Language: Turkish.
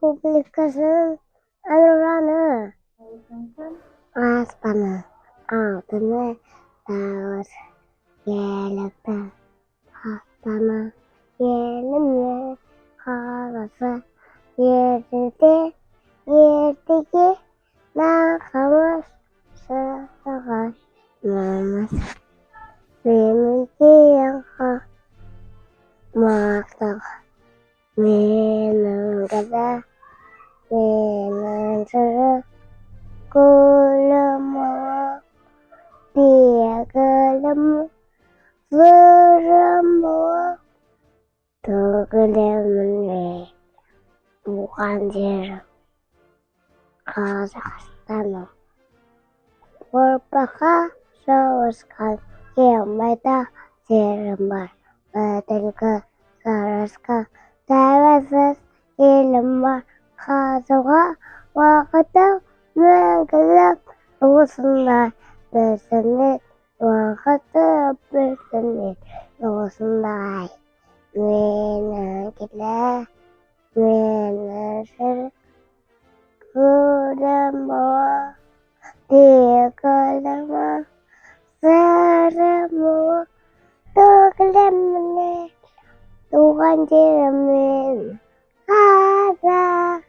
Publikasının Anuranı Aspanı altını dağır Yelekte hastana Yelimle kalası Yerdeki Nakamız Sığır Namaz Benimki yanka Maktak Benim kadar Benim sırrı Kulümu Diye kulümu Zırımı Tuğulemin Bukan jerim Kazakhstan'ım Berbaka Savaşkan Yemeda jerim var Bedenke Saraska Devesiz ilim var Kazağa Vakıda Mengilip Uğusunda Besenit Vakıda Besenit Uğusunda Menakile Menasır Kulümu Dikulümu Sırımı Tuğulemin Tuğan jerimin Kazakhstan'ım